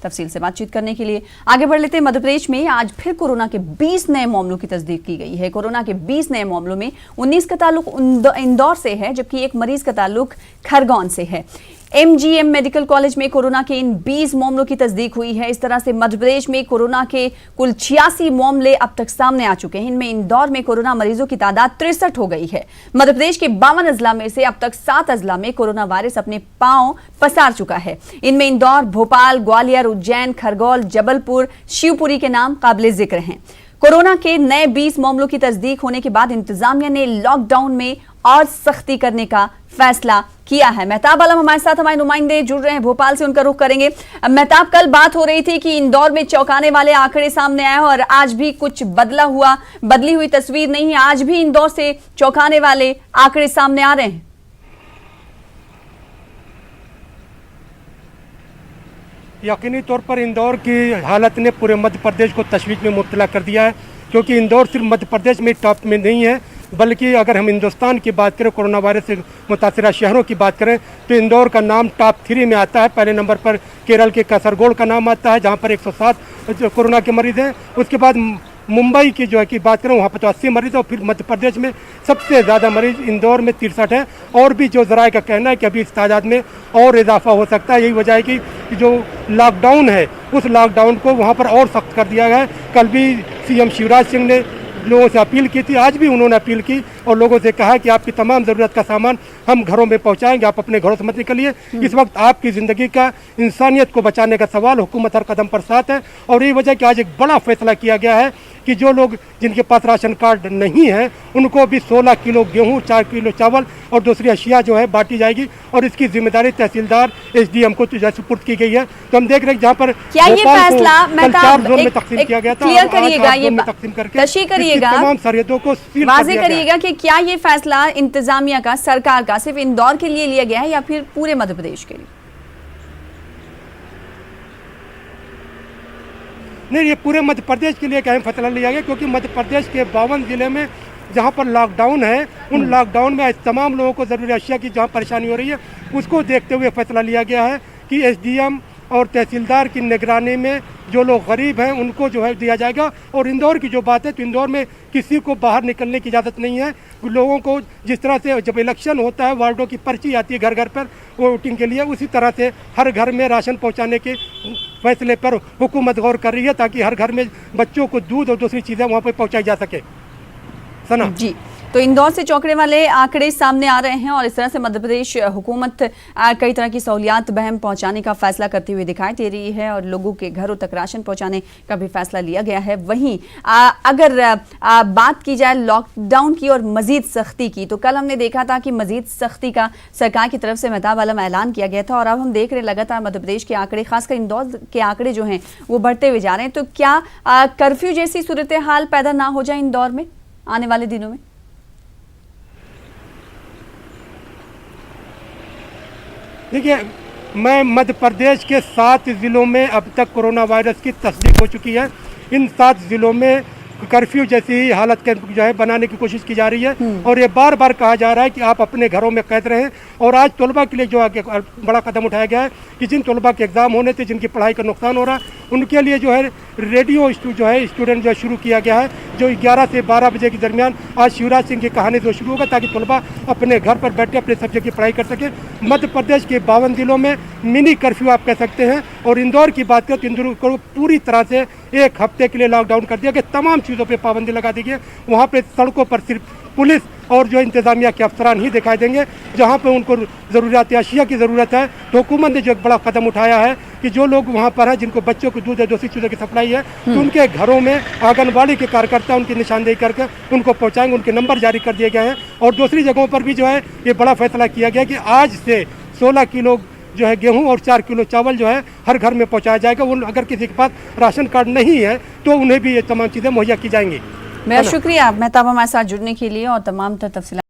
तफसील से बातचीत करने के लिए आगे बढ़ लेते हैं। मध्य प्रदेश में आज फिर कोरोना के 20 नए मामलों की तस्दीक की गई है। कोरोना के 20 नए मामलों में 19 का ताल्लुक इंदौर से है, जबकि एक मरीज का ताल्लुक खरगोन से है। MGM मेडिकल कॉलेज में कोरोना के इन 20 मामलों की तस्दीक हुई है। इस तरह से मध्य प्रदेश में कोरोना के कुल 86 मामले अब तक सामने आ चुके हैं। इनमें इंदौर में कोरोना मरीजों की तादाद 63 हो गई है। मध्य प्रदेश के 52 अजला में से अब तक 7 अजला में कोरोना वायरस अपने पांव पसार चुका है। इनमें इंदौर, भोपाल, ग्वालियर, उज्जैन, खरगोन, जबलपुर, शिवपुरी के नाम काबिले जिक्र हैं। कोरोना के नए 20 मामलों की तस्दीक होने के बाद इंतजामिया ने लॉकडाउन में और सख्ती करने का फैसला किया है। मेहताब आलम हमारे साथ, हमारे नुमाइंदे जुड़ रहे हैं भोपाल से, उनका रुख करेंगे। मेहताब, कल बात हो रही थी कि इंदौर में चौंकाने वाले आंकड़े सामने आए और आज भी कुछ बदली हुई तस्वीर नहीं है। आज भी इंदौर से चौंकाने वाले आंकड़े सामने आ रहे हैं। यकीनी तौर पर इंदौर की हालत ने पूरे मध्य प्रदेश को तशवीश में मुब्तला कर दिया है, क्योंकि इंदौर सिर्फ मध्य प्रदेश में टॉप में नहीं है, बल्कि अगर हम हिंदुस्तान की बात करें, कोरोना वायरस से मुतासिरा शहरों की बात करें, तो इंदौर का नाम टॉप 3 में आता है। पहले नंबर पर केरल के कासरगोड का नाम आता है, जहां पर 107 कोरोना के मरीज़ हैं। उसके बाद मुंबई की जो है की बात करें, वहाँ पर तो 80 मरीज़ है। और फिर मध्य प्रदेश में सबसे ज़्यादा मरीज़ इंदौर में 63 है। और भी जो ज़राए का कहना है कि अभी इस तादाद में और इजाफा हो सकता है। यही वजह है कि जो लॉकडाउन है, उस लॉकडाउन को वहाँ पर और सख्त कर दिया गया है। कल भी CM शिवराज सिंह ने लोगों से अपील की थी, आज भी उन्होंने अपील की और लोगों से कहा कि आपकी तमाम ज़रूरत का सामान हम घरों में पहुंचाएंगे, आप अपने घरों से मत निकलिए। इस वक्त आपकी ज़िंदगी का, इंसानियत को बचाने का सवाल हुकूमत हर कदम पर साथ है। और यही वजह कि आज एक बड़ा फैसला किया गया है कि जो लोग जिनके पास राशन कार्ड नहीं है, उनको भी 16 किलो गेहूँ, 4 किलो चावल और दूसरी अशिया जो है बांटी जाएगी। और इसकी जिम्मेदारी तहसीलदार SDM को सुपुर्द की गई है। तो हम देख रहे हैं जहाँ पर क्या ये फैसला 4 जोन में तकसीम किया गया था, क्लियर करिएगा, ये तकसीम करके तमाम सरहदों को वाज़ेह करिएगा कि क्या ये फैसला इंतजामिया का, सरकार का सिर्फ इंदौर के लिए लिया गया है या फिर पूरे मध्य प्रदेश के लिए? नहीं, ये पूरे मध्य प्रदेश के लिए एक अहम फैसला लिया गया, क्योंकि मध्य प्रदेश के 52 जिले में जहाँ पर लॉकडाउन है, उन लॉकडाउन में तमाम लोगों को ज़रूरी अशिया की जहाँ परेशानी हो रही है, उसको देखते हुए फैसला लिया गया है कि SDM और तहसीलदार की निगरानी में जो लोग गरीब हैं उनको जो है दिया जाएगा। और इंदौर की जो बात है, तो इंदौर में किसी को बाहर निकलने की इजाज़त नहीं है। लोगों को जिस तरह से जब इलेक्शन होता है, वार्डों की पर्ची आती है घर घर पर वोटिंग के लिए, उसी तरह से हर घर में राशन पहुंचाने के फैसले पर हुकूमत गौर कर रही है, ताकि हर घर में बच्चों को दूध और दूसरी चीज़ें वहाँ पर पहुँचाई जा सके। सना जी, तो इंदौर से चौंकने वाले आंकड़े सामने आ रहे हैं और इस तरह से मध्य प्रदेश हुकूमत कई तरह की सहूलियात बहम पहुंचाने का फैसला करती हुई दिखाई दे रही है और लोगों के घरों तक राशन पहुंचाने का भी फैसला लिया गया है। वहीं अगर बात की जाए लॉकडाउन की और मजीद सख्ती की, तो कल हमने देखा था कि मजीद सख्ती का सरकार की तरफ से मेहताब आलम ऐलान किया गया था और अब हम देख रहे हैं लगातार मध्य प्रदेश के आंकड़े, खासकर इंदौर के आंकड़े जो हैं वो बढ़ते हुए जा रहे हैं। तो क्या कर्फ्यू जैसी सूरत हाल पैदा ना हो जाए इंदौर में आने वाले दिनों में? देखिए, मैं मध्य प्रदेश के 7 ज़िलों में अब तक कोरोना वायरस की तस्दीक हो चुकी है। इन 7 ज़िलों में कर्फ्यू जैसी ही हालत के जो है बनाने की कोशिश की जा रही है और ये बार बार कहा जा रहा है कि आप अपने घरों में कैद रहें। और आज तलबा के लिए जो बड़ा कदम उठाया गया है कि जिन तलबा के एग्ज़ाम होने थे, जिनकी पढ़ाई का नुकसान हो रहा है, उनके लिए जो है रेडियो जो है स्टूडेंट जो शुरू किया गया है, जो 11 से 12 बजे के दरमियान आज शिवराज सिंह की कहानी जो शुरू होगा, ताकि तलबा अपने घर पर बैठे अपने सब्जेक्ट की पढ़ाई कर सके। मध्य प्रदेश के 52 जिलों में मिनी कर्फ्यू आप कह सकते हैं। और इंदौर की बात करें तो इंदौर को पूरी तरह से 1 हफ्ते के लिए लॉकडाउन कर दिया गया, तमाम चीज़ों पे पाबंदी लगा दी गई। वहाँ पे सड़कों पर सिर्फ पुलिस और जो इंतज़ामिया के अफसरान ही दिखाई देंगे। जहाँ पे उनको ज़रूरत अशिया की ज़रूरत है, तो हुकूमत ने जो एक बड़ा कदम उठाया है कि जो लोग वहाँ पर हैं जिनको बच्चों को दूध या दूसरी चीज़ों की सप्लाई है, तो उनके घरों में आंगनबाड़ी के कार्यकर्ता उनकी निशानदेही करके उनको पहुँचाएंगे। उनके नंबर जारी कर दिए गए हैं। और दूसरी जगहों पर भी जो है ये बड़ा फैसला किया गया कि आज से 16 किलो जो है गेहूं और 4 किलो चावल जो है हर घर में पहुंचाया जाएगा। वो अगर किसी के पास राशन कार्ड नहीं है तो उन्हें भी ये तमाम चीज़ें मुहैया की जाएंगी। मेरा शुक्रिया मेहताब हमारे साथ जुड़ने के लिए और तमाम तफसीलात